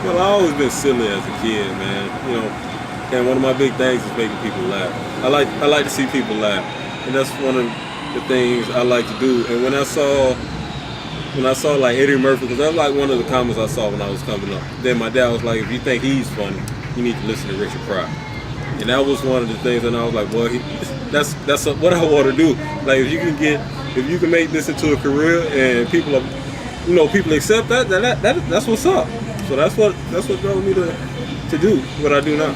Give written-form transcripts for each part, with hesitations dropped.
Well, I always been silly as a kid, man. And one of my big things is making people laugh. I like to see people laugh, and that's one of the things I like to do. And when I saw like Eddie Murphy, because that was like one of the comments I saw when I was coming up. Then my dad was like, if you think he's funny, you need to listen to Richard Pryor. And that was one of the things, and I was like, well, that's what I want to do. Like if you can make this into a career and people accept that's what's up. So that's what drove me to do what I do now.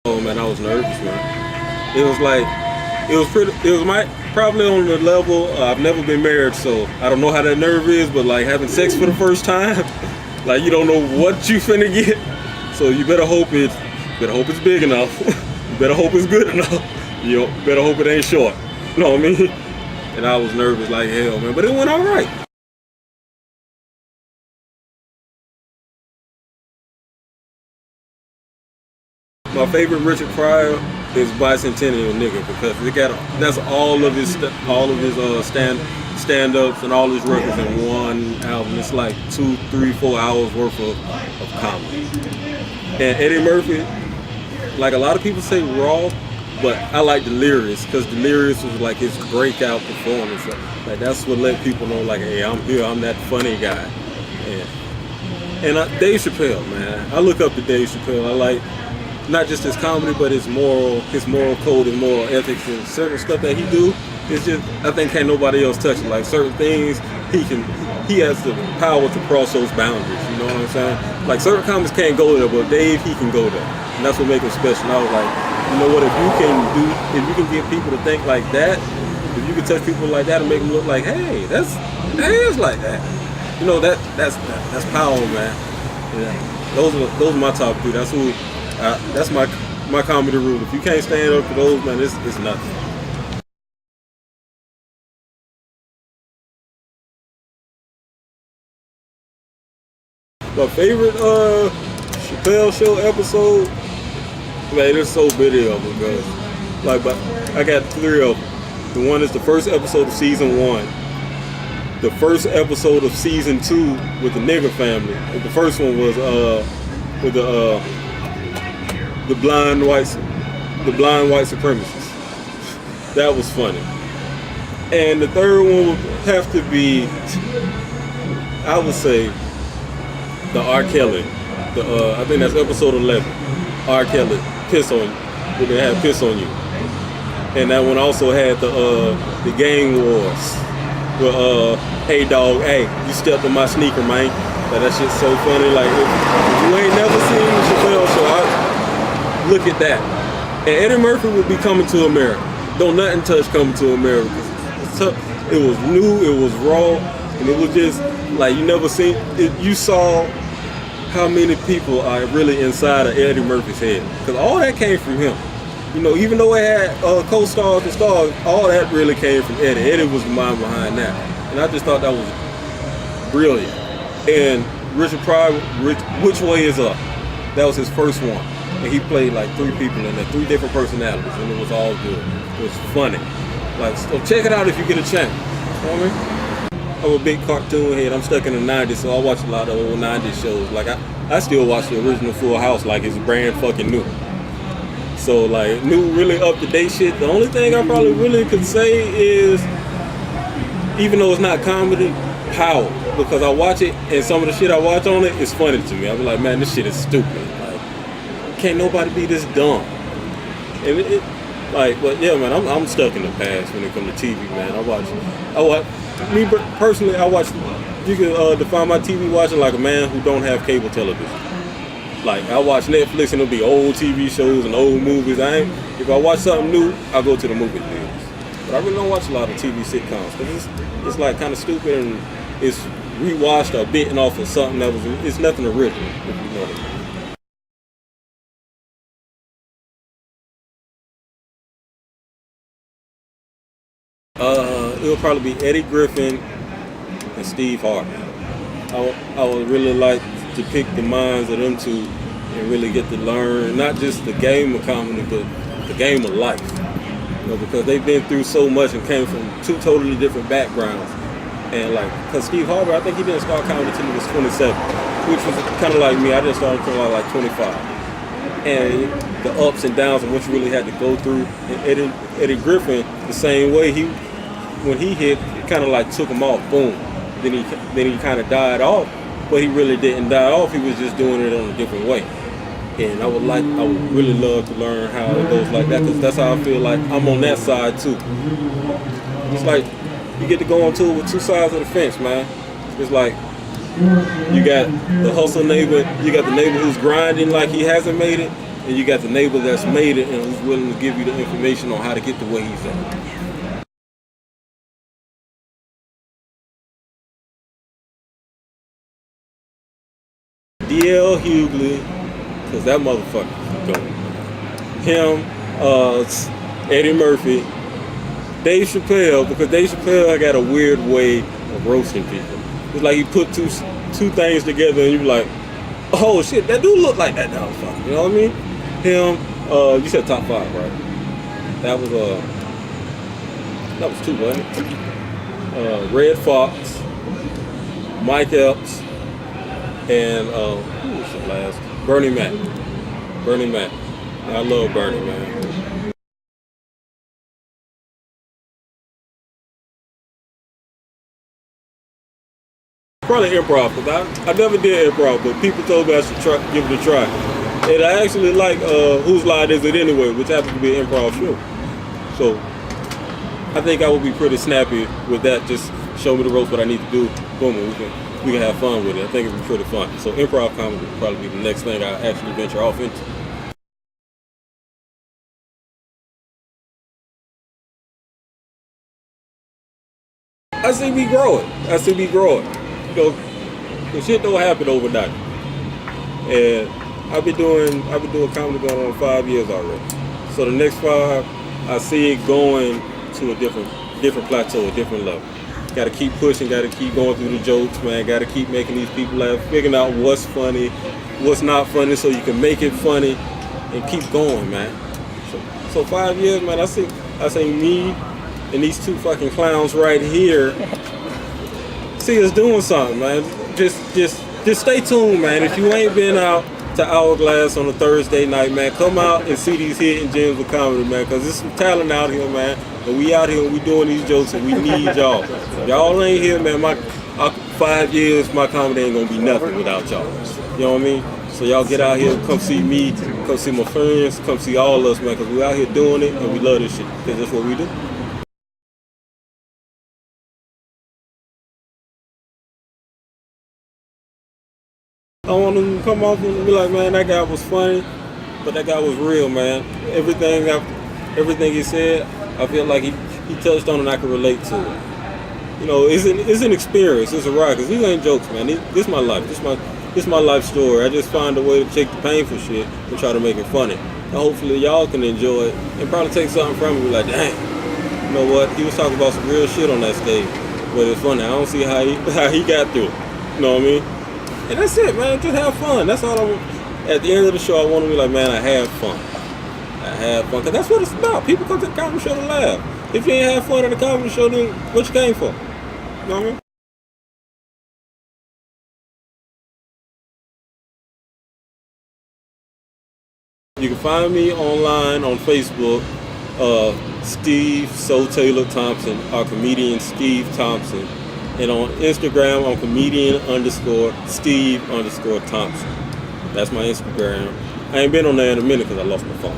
Oh man, I was nervous, man. It was probably on the level. I've never been married, so I don't know how that nerve is. But like having sex for the first time, like you don't know what you finna get. So you better hope it's big enough. You better hope it's good enough. You better hope it ain't short. You know what I mean? And I was nervous like hell, man. But it went all right. My favorite Richard Pryor is Bicentennial Nigga because that's all of his stand-ups and all his records in one album. It's like 2, 3, 4 hours worth of comedy. And Eddie Murphy, like a lot of people say raw, but I like Delirious because Delirious was like his breakout performance. Like that's what let people know like, hey, I'm here, I'm that funny guy. And Dave Chappelle, man, I look up to Dave Chappelle. I like not just his comedy, but his moral code, his moral ethics, and certain stuff that he do. It's just I think can't nobody else touch it. Like certain things, he has the power to cross those boundaries. You know what I'm saying? Like certain comics can't go there, but Dave, he can go there, and that's what makes him special. And I was like, you know what? If you can get people to think like that, if you can touch people like that and make them look like, hey, that is like that. You know that's power, man. Yeah, those are my top 3. That's my comedy rule. If you can't stand up to those, man, it's nothing. My favorite Chappelle Show episode, man, there's so many of them, guys. But I got 3 of them. The one is the first episode of season 1. The first episode of season 2 with the nigger family. The first one was with the blind white supremacists. That was funny. And the third one would have to be, I would say, the R. Kelly. I think that's episode 11. R. Kelly, Piss On You. Where they had Piss On You. And that one also had the gang wars. Where, hey dog, hey, you stepped on my sneaker, man. That shit's so funny. Like, if you ain't never seen the Chappelle Show, look at that. And Eddie Murphy would be Coming to America. Don't nothing touch Coming to America. It was new, it was raw, and it was just like you never seen it. You saw how many people are really inside of Eddie Murphy's head. Because all that came from him. You know, even though it had co-stars and stars, all that really came from Eddie. Eddie was the mind behind that. And I just thought that was brilliant. And Richard Pryor, Which Way Is Up? That was his first one. And he played like 3 people in there, 3 different personalities, and it was all good. It was funny. Like, so check it out if you get a chance. You know what I mean? I'm a big cartoon head. I'm stuck in the 90s, so I watch a lot of old 90s shows. Like, I still watch the original Full House like it's brand fucking new. So, like, new, really up-to-date shit. The only thing I probably really could say is, even though it's not comedy, Power. Because I watch it, and some of the shit I watch on it is funny to me. I be like, man, this shit is stupid. Can't nobody be this dumb. And but yeah, man, I'm stuck in the past when it comes to TV, man. Me personally, I watch. You can define my TV watching like a man who don't have cable television. Like I watch Netflix and it'll be old TV shows and old movies. If I watch something new, I go to the movie theaters. But I really don't watch a lot of TV sitcoms because it's like kind of stupid and it's rewatched or bitten off of something it's nothing original. If you know what I mean. It'll probably be Eddie Griffin and Steve Harvey. I would really like to pick the minds of them two and really get to learn not just the game of comedy, but the game of life. You know, because they've been through so much and came from two totally different backgrounds. And like, because Steve Harvey, I think he didn't start comedy until he was 27, which was kind of like me. I didn't start until I was like 25. And the ups and downs and what you really had to go through. And Eddie Griffin, the same way, when he hit, it kind of like took him off, boom. Then he kind of died off, but he really didn't die off. He was just doing it on a different way. And I would really love to learn how it goes like that, because that's how I feel like I'm on that side too. It's like you get to go on tour with two sides of the fence, man. It's like you got the hustle neighbor, you got the neighbor who's grinding like he hasn't made it, and you got the neighbor that's made it and who's willing to give you the information on how to get to where he's at. DL Hughley, because that motherfucker's going. Him, Eddie Murphy, Dave Chappelle, because Dave Chappelle got a weird way of roasting people. It's like he put two things together and you're like, oh shit, that dude look like that motherfucker. You know what I mean? Him, you said top 5, right? That was two, wasn't it? Red Fox, Mike Epps, and who was the last? Bernie Mac. I love Bernie, man. Probably improv, because I never did improv, but people told me I should give it a try. And I actually like Whose Line Is It Anyway, which happens to be an improv show. So I think I would be pretty snappy with that. Just show me the ropes, what I need to do. Boom, we can have fun with it. I think it'd be pretty fun. So improv comedy would probably be the next thing I actually venture off into. I see me growing. You know, the shit don't happen overnight. And I've been doing comedy going on 5 years already. So the next 5, I see it going to a different plateau, a different level. Got to keep pushing, got to keep going through the jokes, man. Got to keep making these people laugh, figuring out what's funny, what's not funny, so you can make it funny, and keep going, man. So 5 years, man. I see me and these two fucking clowns right here. See us doing something, man. Just stay tuned, man. If you ain't been out to Hourglass on a Thursday night, man, come out and see these hidden gems of comedy, man, because there's some talent out here, man. And we out here and we doing these jokes and we need y'all. Y'all ain't here, man. My 5 years, my comedy ain't gonna be nothing without y'all. You know what I mean? So y'all get out here, come see me, come see my friends, come see all of us, man, because we out here doing it and we love this shit, because that's what we do. I want them to come off and be like, man, that guy was funny, but that guy was real, man. Everything he said, I feel like he touched on and I can relate to it. You know, it's an experience, it's a ride, because these ain't jokes, man. This is my life, this my life story. I just find a way to take the painful shit and try to make it funny. And hopefully y'all can enjoy it and probably take something from it and be like, dang, you know what, he was talking about some real shit on that stage, but it's funny. I don't see how he got through it. You know what I mean? And that's it, man. Just have fun. That's all at the end of the show, I want to be like, man, I had fun. Because that's what it's about. People come to the comedy show to laugh. If you ain't have fun at the comedy show, then what you came for? You know what I mean? You can find me online on Facebook, Steve So Taylor Thompson, or comedian Steve Thompson. And on Instagram, I'm comedian_Steve_Thompson. That's my Instagram. I ain't been on there in a minute because I lost my phone.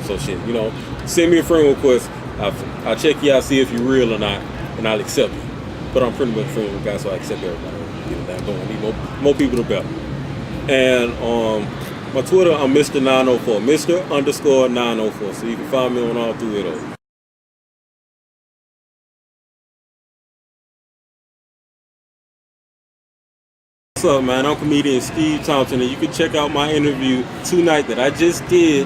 So shit, you know, send me a friend request. I'll check you out, see if you're real or not, and I'll accept you. But I'm pretty much friends with guys, so I accept everybody. Get it down going. I need more people the better. And my Twitter, I'm Mr. 904, Mr._904. So you can find me on all three of those. What's up, man? I'm comedian Steve Thompson, and you can check out my interview tonight that I just did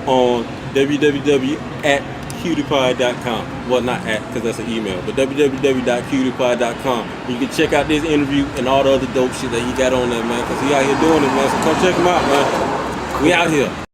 on www.cutiepie.com. Well, not at, because that's an email, but www.cutiepie.com. You can check out this interview and all the other dope shit that he got on there, man, because he out here doing it, man. So come check him out, man. We out here.